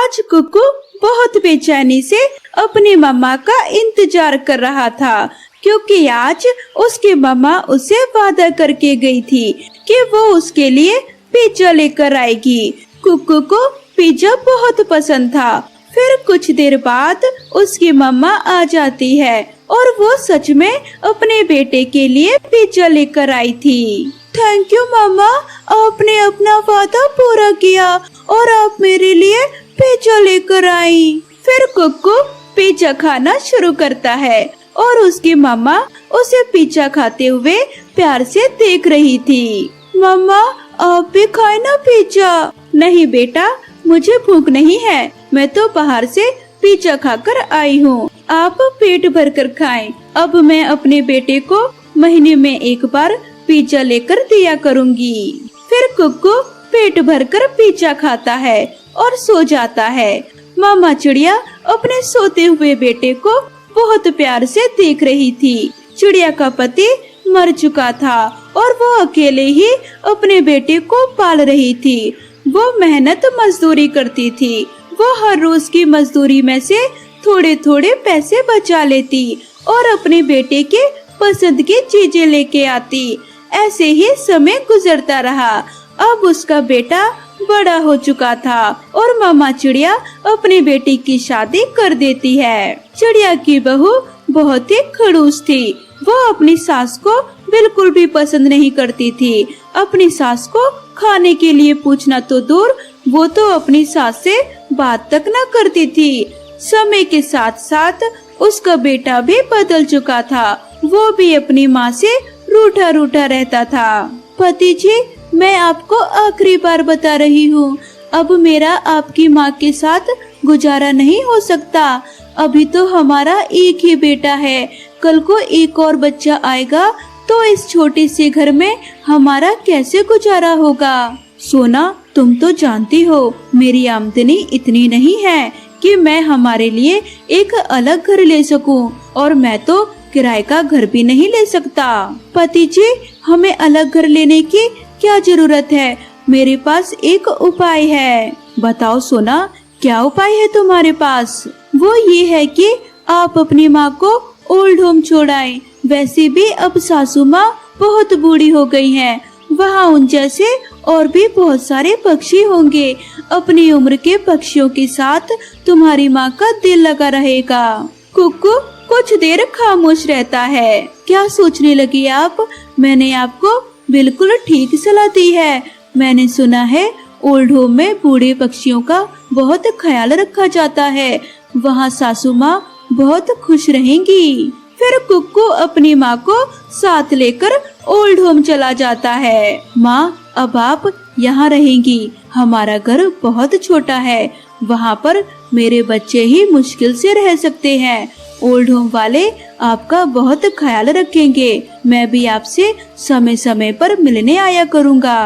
आज कुक्कू बहुत बेचैनी से अपनी मम्मा का इंतजार कर रहा था, क्योंकि आज उसकी मम्मा उसे वादा करके गई थी कि वो उसके लिए पिज्जा लेकर आएगी। कुक्कू को पिज्जा बहुत पसंद था। फिर कुछ देर बाद उसकी मम्मा आ जाती है और वो सच में अपने बेटे के लिए पिज्जा लेकर आई थी। थैंक यू मम्मा, आपने अपना वादा पूरा किया और आप मेरे लिए पिज्जा लेकर आई। फिर कुक्कू पिज्जा खाना शुरू करता है और उसकी मम्मा उसे पिज्जा खाते हुए प्यार से देख रही थी। मम्मा, आप भी खाए ना पिज्जा। नहीं बेटा, मुझे भूख नहीं है, मैं तो बाहर से पिज्जा खाकर आई हूँ। आप पेट भर कर खाएं। अब मैं अपने बेटे को महीने में एक बार पिज्जा लेकर दिया करूँगी। फिर कुक्कू पेट भर कर पिज्जा खाता है और सो जाता है। मामा चिड़िया अपने सोते हुए बेटे को बहुत प्यार से देख रही थी। चिड़िया का पति मर चुका था और वो अकेले ही अपने बेटे को पाल रही थी। वो मेहनत मजदूरी करती थी। वो हर रोज की मजदूरी में से थोड़े थोड़े पैसे बचा लेती और अपने बेटे के पसंद की चीजें लेके आती। ऐसे ही समय गुजरता रहा। अब उसका बेटा बड़ा हो चुका था और मामा चिड़िया अपनी बेटी की शादी कर देती है। चिड़िया की बहू बहुत ही खड़ूस थी। वो अपनी सास को बिल्कुल भी पसंद नहीं करती थी। अपनी सास को खाने के लिए पूछना तो दूर, वो तो अपनी सास से बात तक न करती थी। समय के साथ साथ उसका बेटा भी बदल चुका था। वो भी अपनी माँ से रूठा रूठा रहता था। पति जी, मैं आपको आखिरी बार बता रही हूँ, अब मेरा आपकी माँ के साथ गुजारा नहीं हो सकता। अभी तो हमारा एक ही बेटा है, कल को एक और बच्चा आएगा तो इस छोटे से घर में हमारा कैसे गुजारा होगा। सोना, तुम तो जानती हो मेरी आमदनी इतनी नहीं है कि मैं हमारे लिए एक अलग घर ले सकूं, और मैं तो किराए का घर भी नहीं ले सकता। पति जी, हमें अलग घर लेने की क्या जरूरत है? मेरे पास एक उपाय है। बताओ सोना, क्या उपाय है तुम्हारे पास? वो ये है कि आप अपनी माँ को ओल्ड होम छोड़ाएं। वैसे भी अब सासू माँ बहुत बूढ़ी हो गई हैं। वहाँ उन जैसे और भी बहुत सारे पक्षी होंगे। अपनी उम्र के पक्षियों के साथ तुम्हारी माँ का दिल लगा रहेगा। कुक्कू कुछ देर खामोश रहता है। क्या सोचने लगी आप? मैंने आपको बिल्कुल ठीक सलाह दी है। मैंने सुना है ओल्ड होम में बूढ़े पक्षियों का बहुत ख्याल रखा जाता है। वहाँ सासू माँ बहुत खुश रहेंगी। फिर कुक्कू अपनी माँ को साथ लेकर ओल्ड होम चला जाता है। माँ, अब आप यहाँ रहेंगी। हमारा घर बहुत छोटा है, वहाँ पर मेरे बच्चे ही मुश्किल से रह सकते हैं। ओल्ड होम वाले आपका बहुत ख्याल रखेंगे। मैं भी आपसे समय समय पर मिलने आया करूँगा।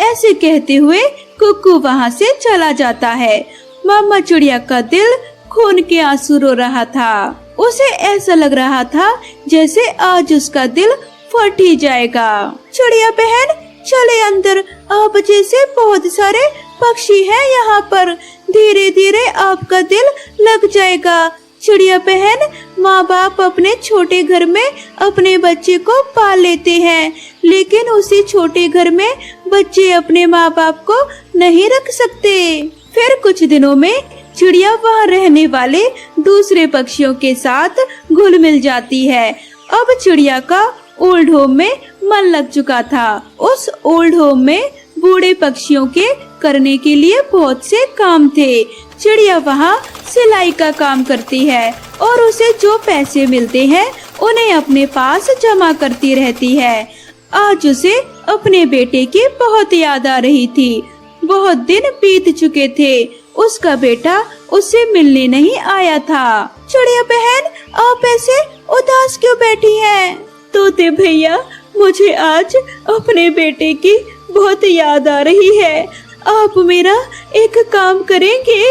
ऐसे कहते हुए कुक्कू वहाँ से चला जाता है। मामा चिड़िया का दिल खून के आंसू रो रहा था। उसे ऐसा लग रहा था जैसे आज उसका दिल फट ही जाएगा। चिड़िया बहन, चले अंदर। आप जैसे बहुत सारे पक्षी हैं यहाँ पर। धीरे धीरे आपका दिल लग जाएगा। चिड़िया बहन, माँ बाप अपने छोटे घर में अपने बच्चे को पाल लेते हैं, लेकिन उसी छोटे घर में बच्चे अपने माँ बाप को नहीं रख सकते। फिर कुछ दिनों में चिड़िया वहाँ रहने वाले दूसरे पक्षियों के साथ घुल मिल जाती है। अब चिड़िया का ओल्ड होम में मन लग चुका था। उस ओल्ड होम में बूढ़े पक्षियों के करने के लिए बहुत से काम थे। चिड़िया वहाँ सिलाई का काम करती है और उसे जो पैसे मिलते हैं उन्हें अपने पास जमा करती रहती है। आज उसे अपने बेटे की बहुत याद आ रही थी। बहुत दिन बीत चुके थे, उसका बेटा उससे मिलने नहीं आया था। चिड़िया बहन, आप ऐसे उदास क्यों बैठी हैं? तोते भैया, मुझे आज अपने बेटे की बहुत याद आ रही है। आप मेरा एक काम करेंगे?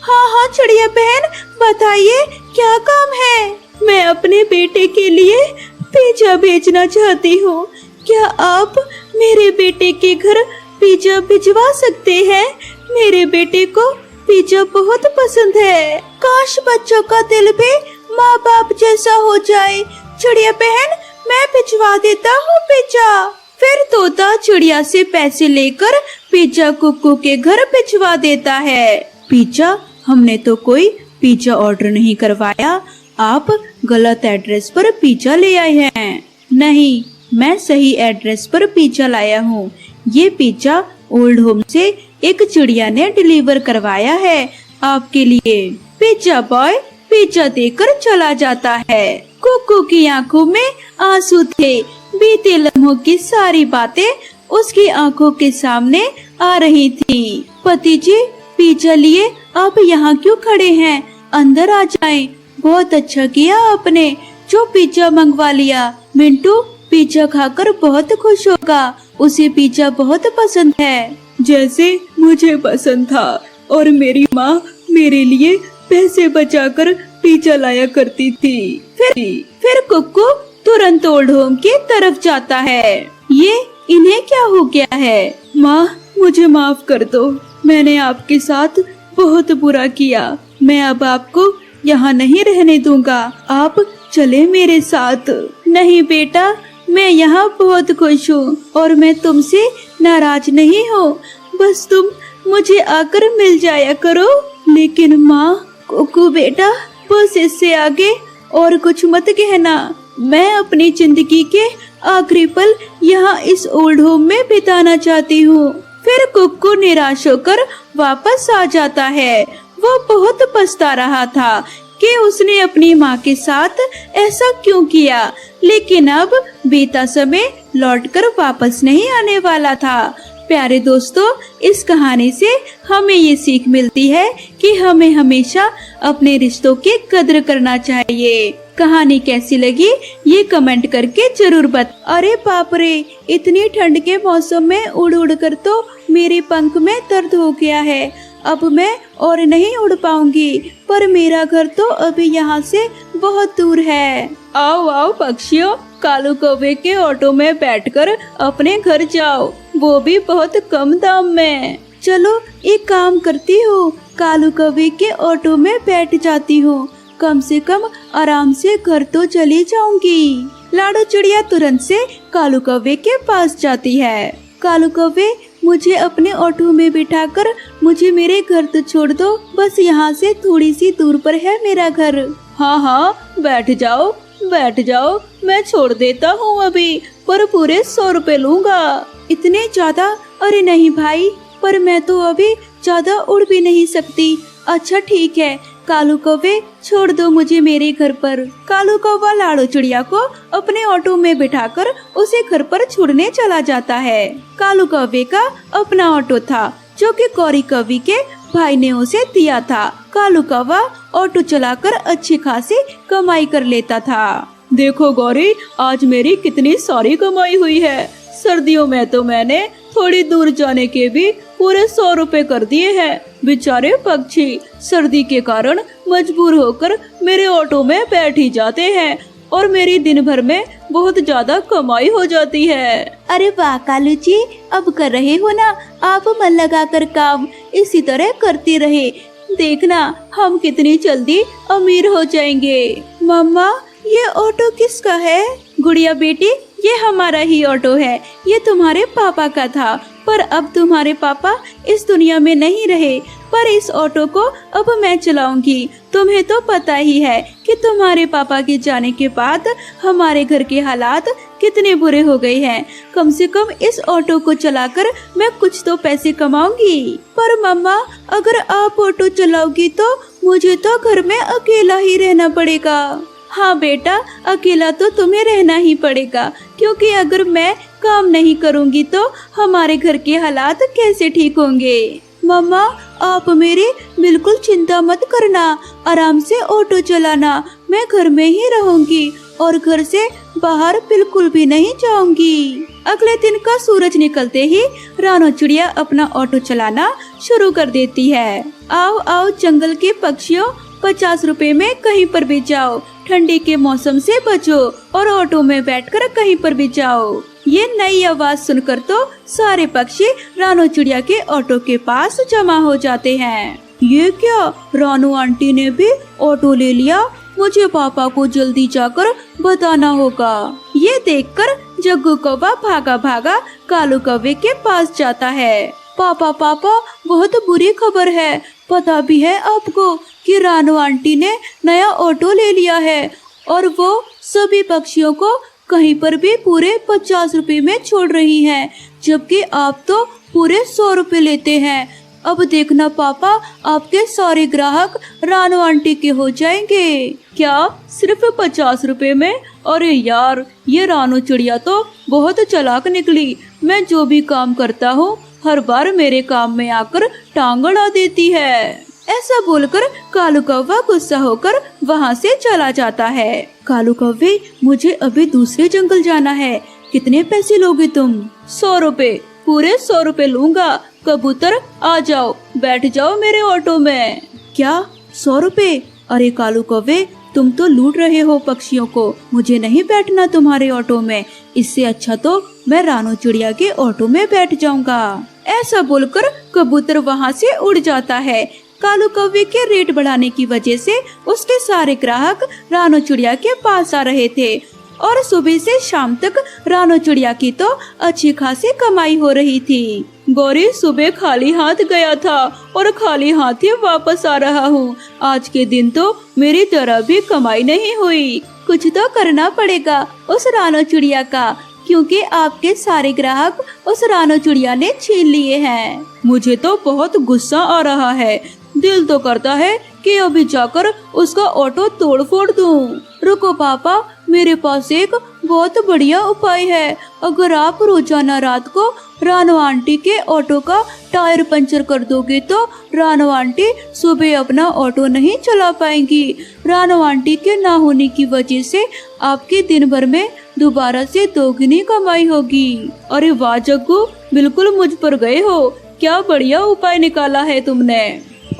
हाँ हाँ चिड़िया बहन, बताइए क्या काम है? मैं अपने बेटे के लिए पिज्जा भेजना चाहती हूँ। क्या आप मेरे बेटे के घर पिज्जा भिजवा सकते हैं? मेरे बेटे को पिज्जा बहुत पसंद है। काश बच्चों का दिल भी माँ बाप जैसा हो जाए। चिड़िया बहन, मैं भिजवा देता हूँ पिज्जा। फिर तोता चिड़िया से पैसे लेकर पिज्जा कुक्कू के घर भिजवा देता है। पिज्जा, हमने तो कोई पिज्जा ऑर्डर नहीं करवाया। आप गलत एड्रेस पर पिज्जा ले आए हैं। नहीं, मैं सही एड्रेस पर पिज्जा लाया हूँ। ये पिज्जा ओल्ड होम से एक चिड़िया ने डिलीवर करवाया है आपके लिए। पिज्जा बॉय पिज्जा देकर चला जाता है। कुक्कू की आंखों में आंसू थे। बीते लम्हों की सारी बातें उसकी आंखों के सामने आ रही थी। पति जी, पिज्जा लिए आप यहाँ क्यों खड़े हैं? अंदर आ जाएं। बहुत अच्छा किया आपने जो पिज्जा मंगवा लिया। मिंटू पिज्जा खाकर बहुत खुश होगा। उसे पिज्जा बहुत पसंद है, जैसे मुझे पसंद था। और मेरी माँ मेरे लिए पैसे बचाकर पिज्जा लाया करती थी। फिर कुक्कू तुरंत ओल्ड होम की तरफ जाता है। ये इन्हें क्या हो गया है? माँ, मुझे माफ कर दो। मैंने आपके साथ बहुत बुरा किया। मैं अब आपको यहाँ नहीं रहने दूंगा। आप चले मेरे साथ। नहीं बेटा, मैं यहाँ बहुत खुश हूँ और मैं तुमसे नाराज नहीं हूँ। बस तुम मुझे आकर मिल जाया करो। लेकिन माँ, कुक्कू बेटा, बस इससे आगे और कुछ मत कहना। मैं अपनी जिंदगी के आखिरी पल यहाँ इस ओल्ड होम में बिताना चाहती हूँ। फिर कुक्कू निराश होकर वापस आ जाता है। वो बहुत पछता रहा था कि उसने अपनी माँ के साथ ऐसा क्यों किया, लेकिन अब बीता समय लौटकर वापस नहीं आने वाला था। प्यारे दोस्तों, इस कहानी से हमें ये सीख मिलती है कि हमें हमेशा अपने रिश्तों की कद्र करना चाहिए। कहानी कैसी लगी ये कमेंट करके जरूर बता। अरे बाप रे, इतनी ठंड के मौसम में उड़ उड़ कर तो मेरे पंख में दर्द हो गया है। अब मैं और नहीं उड़ पाऊंगी। पर मेरा घर तो अभी यहाँ से बहुत दूर है। आओ आओ पक्षियों, कालू कौवे के ऑटो में बैठकर अपने घर जाओ, वो भी बहुत कम दाम में। चलो एक काम करती हूँ, कालू कौवे के ऑटो में बैठ जाती हूँ। कम से कम आराम से घर तो चली जाऊंगी। लाडो चिड़िया तुरंत से कालू कौवे के पास जाती है। कालू कौवे, मुझे अपने ऑटो में बिठाकर मुझे मेरे घर तो छोड़ दो। बस यहाँ से थोड़ी सी दूर पर है मेरा घर। हाँ हाँ, बैठ जाओ बैठ जाओ, मैं छोड़ देता हूँ अभी, पर पूरे 100 रुपए लूँगा। इतने ज्यादा? अरे नहीं भाई, पर मैं तो अभी ज्यादा उड़ भी नहीं सकती। अच्छा ठीक है कालू कौवे, छोड़ दो मुझे मेरे घर पर। कालू कौवा लाडो चिड़िया को अपने ऑटो में बिठाकर उसे घर पर छोड़ने चला जाता है। कालू कौवे का अपना ऑटो था जो कि गौरी कौवी के भाई ने उसे दिया था। कालू कौवा ऑटो चलाकर अच्छी खासी कमाई कर लेता था। देखो गौरी, आज मेरी कितनी सारी कमाई हुई है। सर्दियों में तो मैंने थोड़ी दूर जाने के भी पूरे 100 रुपए कर दिए हैं। बेचारे पक्षी सर्दी के कारण मजबूर होकर मेरे ऑटो में बैठ ही जाते हैं और मेरी दिन भर में बहुत ज्यादा कमाई हो जाती है। अरे वाह कालू जी, अब कर रहे हो ना आप मन लगा कर काम। इसी तरह करते रहे, देखना हम कितनी जल्दी अमीर हो जाएंगे। मम्मा, ये ऑटो किसका है? गुड़िया बेटी, ये हमारा ही ऑटो है। ये तुम्हारे पापा का था, पर अब तुम्हारे पापा इस दुनिया में नहीं रहे, पर इस ऑटो को अब मैं चलाऊंगी। तुम्हें तो पता ही है कि तुम्हारे पापा के जाने के बाद हमारे घर के हालात कितने बुरे हो गए हैं। कम से कम इस ऑटो को चलाकर मैं कुछ तो पैसे कमाऊंगी। पर मम्मा, अगर आप ऑटो चलाओगी तो मुझे तो घर में अकेला ही रहना पड़ेगा। हाँ बेटा, अकेला तो तुम्हें रहना ही पड़ेगा, क्योंकि अगर मैं काम नहीं करूँगी तो हमारे घर के हालात कैसे ठीक होंगे। मम्मा, आप मेरी बिल्कुल चिंता मत करना, आराम से ऑटो चलाना। मैं घर में ही रहूंगी और घर से बाहर बिल्कुल भी नहीं जाऊंगी। अगले दिन का सूरज निकलते ही रानो चिड़िया अपना ऑटो चलाना शुरू कर देती है। आओ आओ जंगल के पक्षियों, 50 रुपए में कहीं पर भी जाओ, ठंडी के मौसम से बचो और ऑटो में बैठकर कहीं पर भी जाओ। ये नई आवाज सुनकर तो सारे पक्षी रानो चिड़िया के ऑटो के पास जमा हो जाते हैं। ये क्या, रानू आंटी ने भी ऑटो ले लिया? मुझे पापा को जल्दी जाकर बताना होगा। ये देखकर जग्गू कौवा भागा भागा कालू कौवे के पास जाता है। पापा पापा, बहुत बुरी खबर है। पता भी है आपको कि रानू आंटी ने नया ऑटो ले लिया है और वो सभी पक्षियों को कहीं पर भी पूरे 50 रुपए में छोड़ रही हैं, जबकि आप तो पूरे 100 रुपए लेते हैं। अब देखना पापा, आपके सारे ग्राहक रानू आंटी के हो जाएंगे। क्या, सिर्फ 50 रुपए में? अरे यार, ये रानू चिड़िया तो बहुत चालाक निकली। मैं जो भी काम करता हूँ हर बार मेरे काम में आकर टांग अड़ा देती है। ऐसा बोलकर कालू कौवा गुस्सा होकर वहाँ से चला जाता है। कालू कौवे, मुझे अभी दूसरे जंगल जाना है। कितने पैसे लोगे तुम? 100 रुपए, पूरे 100 रुपए लूंगा। कबूतर आ जाओ, बैठ जाओ मेरे ऑटो में। क्या, 100 रुपए? अरे कालू कौवे, तुम तो लूट रहे हो पक्षियों को। मुझे नहीं बैठना तुम्हारे ऑटो में। इससे अच्छा तो मैं रानू चिड़िया के ऑटो में बैठ जाऊंगा। ऐसा बोलकर कबूतर वहाँ से उड़ जाता है। कालू कौवे के रेट बढ़ाने की वजह से उसके सारे ग्राहक रानू चिड़िया के पास आ रहे थे और सुबह से शाम तक रानू चिड़िया की तो अच्छी खासी कमाई हो रही थी। गौरी, सुबह खाली हाथ गया था और खाली हाथ ही वापस आ रहा हूँ। आज के दिन तो मेरी जरा भी कमाई नहीं हुई। कुछ तो करना पड़ेगा उस रानू चिड़िया का, क्योंकि आपके सारे ग्राहक उस रानू चिड़िया ने छीन लिए हैं। मुझे तो बहुत गुस्सा आ रहा है। दिल तो करता है कि अभी जाकर उसका ऑटो तोड़ फोड़ दूं। रुको पापा, मेरे पास एक बहुत बढ़िया उपाय है। अगर आप रोजाना रात को रानू आंटी के ऑटो का टायर पंचर कर दोगे तो रानू आंटी सुबह अपना ऑटो नहीं चला पाएंगी। रानू आंटी के ना होने की वजह से आपके दिन भर में दोबारा से दोगुनी कमाई होगी। अरे वाह जग्गू, बिल्कुल मुझ पर गए हो। क्या बढ़िया उपाय निकाला है तुमने।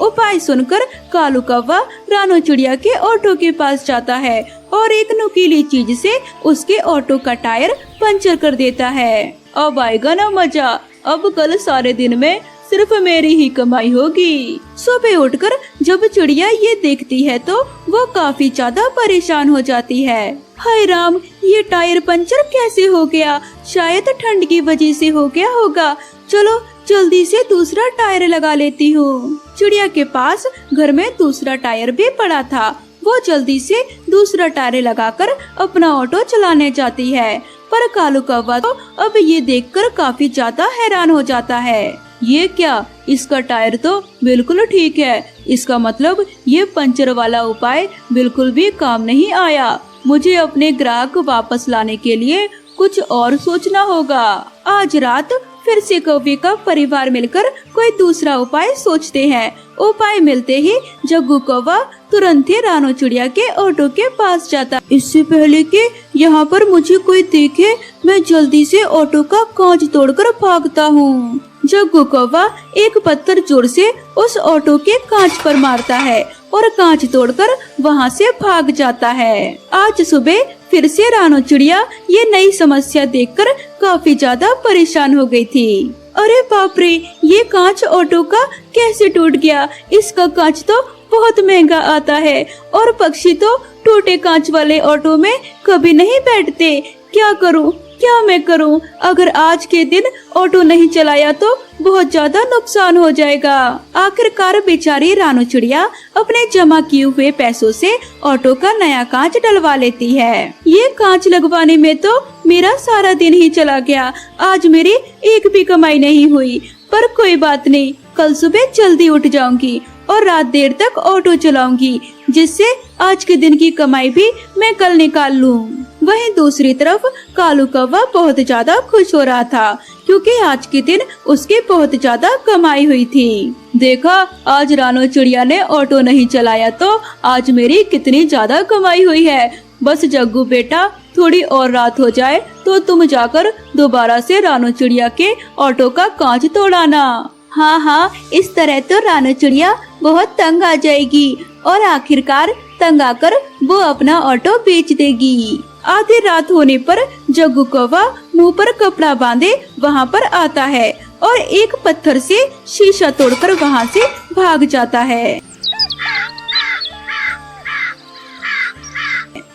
उपाय सुनकर कालू कौवा रानू चिड़िया के ऑटो के पास जाता है और एक नुकीली चीज से उसके ऑटो का टायर पंचर कर देता है। अब आएगा ना मजा। अब कल सारे दिन में सिर्फ मेरी ही कमाई होगी। सुबह उठकर जब चिड़िया ये देखती है तो वो काफी ज्यादा परेशान हो जाती है। हाय राम, ये टायर पंचर कैसे हो गया? शायद ठंड की वजह से हो गया होगा। चलो जल्दी से दूसरा टायर लगा लेती हूँ। चिड़िया के पास घर में दूसरा टायर भी पड़ा था। वो जल्दी से दूसरा टायर लगाकर अपना ऑटो चलाने जाती है, पर कालू कौवा तो अब ये देखकर काफी ज्यादा हैरान हो जाता है। ये क्या, इसका टायर तो बिल्कुल ठीक है। इसका मतलब ये पंचर वाला उपाय बिल्कुल भी काम नहीं आया। मुझे अपने ग्राहक वापस लाने के लिए कुछ और सोचना होगा। आज रात फिर से कौवे का परिवार मिलकर कोई दूसरा उपाय सोचते हैं। उपाय मिलते ही जग्गू कौवा तुरंत ही रानू चिड़िया के ऑटो के पास जाता। इससे पहले कि यहाँ पर मुझे कोई देखे, मैं जल्दी से ऑटो का कांच तोड़कर भागता हूँ। जग्गू कौवा एक पत्थर जोर से उस ऑटो के कांच पर मारता है और कांच तोड़कर वहाँ से भाग जाता है। आज सुबह फिर से रानू चिड़िया ये नई समस्या देखकर काफी ज्यादा परेशान हो गई थी। अरे बाप रे, ये कांच ऑटो का कैसे टूट गया? इसका कांच तो बहुत महंगा आता है और पक्षी तो टूटे कांच वाले ऑटो में कभी नहीं बैठते। क्या करूं, क्या मैं करूं? अगर आज के दिन ऑटो नहीं चलाया तो बहुत ज्यादा नुकसान हो जाएगा। आखिरकार बेचारी रानू चिड़िया अपने जमा किए हुए पैसों से ऑटो का नया कांच डलवा लेती है। ये कांच लगवाने में तो मेरा सारा दिन ही चला गया। आज मेरी एक भी कमाई नहीं हुई, पर कोई बात नहीं, कल सुबह जल्दी उठ जाऊंगी और रात देर तक ऑटो चलाऊंगी, जिससे आज के दिन की कमाई भी मैं कल निकाल लूं। वहीं दूसरी तरफ कालू कौवा बहुत ज्यादा खुश हो रहा था, क्योंकि आज के दिन उसकी बहुत ज्यादा कमाई हुई थी। देखा, आज रानू चिड़िया ने ऑटो नहीं चलाया तो आज मेरी कितनी ज्यादा कमाई हुई है। बस जग्गू बेटा, थोड़ी और रात हो जाए तो तुम जाकर दोबारा से रानू चिड़िया के ऑटो का कांच तोड़ाना। हाँ हाँ, इस तरह तो रानू चिड़िया बहुत तंग आ जाएगी और आखिरकार तंग आकर वो अपना ऑटो बेच देगी। आधी रात होने पर जग्गू कौवा मुंह पर कपड़ा बांधे वहाँ पर आता है और एक पत्थर से शीशा तोड़कर वहाँ से भाग जाता है।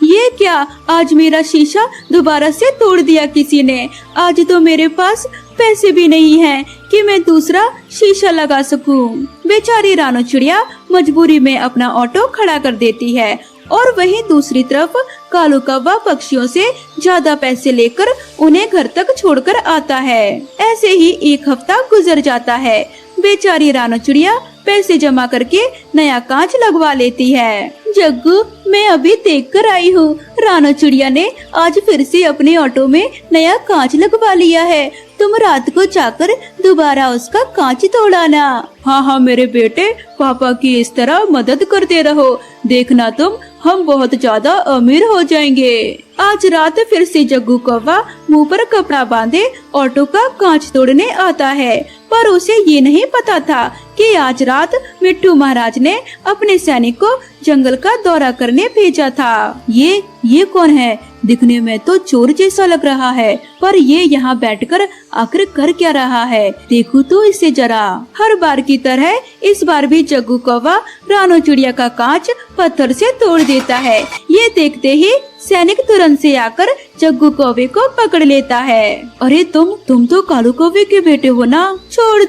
ये क्या, आज मेरा शीशा दोबारा से तोड़ दिया किसी ने। आज तो मेरे पास पैसे भी नहीं हैं कि मैं दूसरा शीशा लगा सकूं। बेचारी रानो चिड़िया मजबूरी में अपना ऑटो खड़ा कर देती है और वहीं दूसरी तरफ कालू कौवा पक्षियों से ज्यादा पैसे लेकर उन्हें घर तक छोड़कर आता है। ऐसे ही एक हफ्ता गुजर जाता है। बेचारी रानो चिड़िया पैसे जमा करके नया कांच लगवा लेती है। जग्गू, मैं अभी देख कर आई हूँ, रानो चिड़िया ने आज फिर से अपने ऑटो में नया कांच लगवा लिया है। तुम रात को जाकर दोबारा उसका कांच तोड़ाना। हाँ हाँ मेरे बेटे, पापा की इस तरह मदद करते रहो, देखना तुम हम बहुत ज्यादा अमीर हो जाएंगे। आज रात फिर से जग्गू कौवा मुंह पर कपड़ा बांधे ऑटो का कांच तोड़ने आता है, पर उसे ये नहीं पता था कि आज रात मिट्टू महाराज ने अपने सैनिक को जंगल का दौरा करने भेजा था। ये कौन है? दिखने में तो चोर जैसा लग रहा है, पर ये यहाँ बैठकर आखिर कर क्या रहा है? देखो तो इसे जरा। हर बार की तरह इस बार भी जग्गू कौवा रानो चिड़िया का कांच पत्थर से तोड़ देता है। ये देखते ही सैनिक तुरंत से आकर जग्गू कौवे को पकड़ लेता है। अरे तुम तो कालू कौवे के बेटे हो ना? छोड़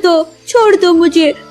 दो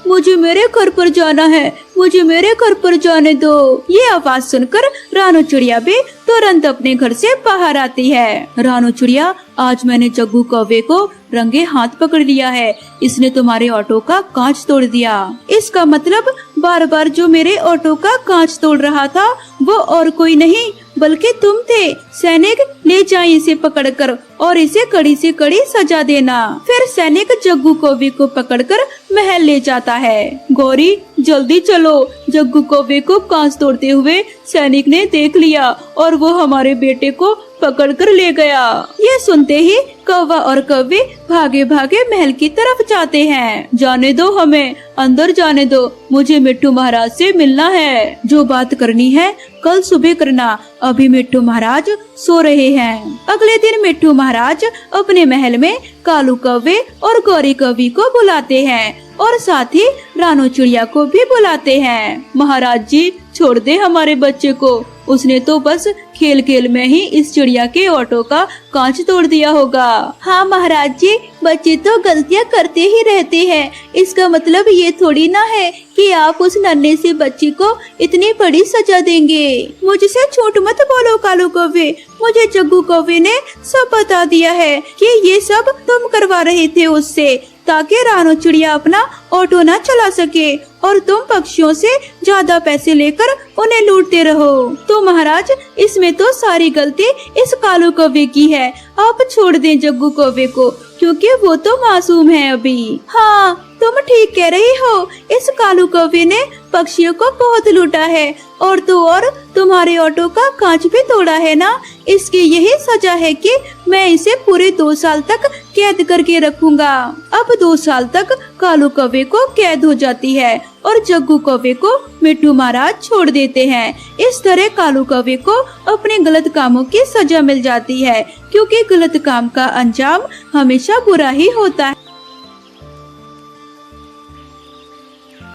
मुझे मेरे घर पर जाना है, मुझे मेरे घर पर जाने दो। ये आवाज सुनकर रानो चिड़िया भी तुरंत अपने घर से बाहर आती है। रानो चिड़िया, आज मैंने जग्गू कौवे को रंगे हाथ पकड़ लिया है। इसने तुम्हारे ऑटो का कांच तोड़ दिया। इसका मतलब बार बार जो मेरे ऑटो का कांच तोड़ रहा था वो और कोई नहीं बल्कि तुम थे। सैनिक, ले जाए इसे पकड़कर और इसे कड़ी से कड़ी सजा देना। फिर सैनिक जग्गू कौवे को पकड़कर महल ले जाता है। गौरी, जल्दी चलो, जग्गू कौवे को कांच तोड़ते हुए सैनिक ने देख लिया और वो हमारे बेटे को पकड़ कर ले गया। ये सुनते ही कौवा और कौवे भागे भागे महल की तरफ जाते हैं। जाने दो, हमें अंदर जाने दो, मुझे मिट्टू महाराज से मिलना है। जो बात करनी है कल सुबह करना, अभी मिट्टू महाराज सो रहे हैं। अगले दिन मिट्टू महाराज अपने महल में कालू कौवे और गौरी कौवी को बुलाते हैं और साथ ही रानो चिड़िया को भी बुलाते हैं। महाराज जी, छोड़ दे हमारे बच्चे को, उसने तो बस खेल खेल में ही इस चिड़िया के ऑटो का कांच तोड़ दिया होगा। हाँ महाराज जी, बच्चे तो गलतियाँ करते ही रहते हैं, इसका मतलब ये थोड़ी ना है कि आप उस नन्हे से बच्चे को इतनी बड़ी सजा देंगे। मुझसे झूठ मत बोलो कालू कौवे, मुझे जग्गू कौवे ने सब बता दिया है कि ये सब तुम करवा रहे थे उससे, ताकि रानो चिड़िया अपना ऑटो न चला सके और तुम पक्षियों से ज्यादा पैसे लेकर उन्हें लूटते रहो। तो महाराज, इसमें तो सारी गलती इस कालू कौवे की है। आप छोड़ दें जग्गू कौवे को, क्योंकि वो तो मासूम है अभी। हाँ, तुम ठीक कह रही हो, इस कालू कौवे ने पक्षियों को बहुत लूटा है और तो और तुम्हारे ऑटो का कांच भी तोड़ा है ना। इसकी यही सजा है कि मैं इसे पूरे 2 साल तक कैद करके रखूंगा। अब 2 साल तक कालू कौवे को कैद हो जाती है और जग्गू कौवे को मिट्टू महाराज छोड़ देते हैं। इस तरह कालू कौवे को अपने गलत कामों की सजा मिल जाती है, क्योंकि गलत काम का अंजाम हमेशा बुरा ही होता है।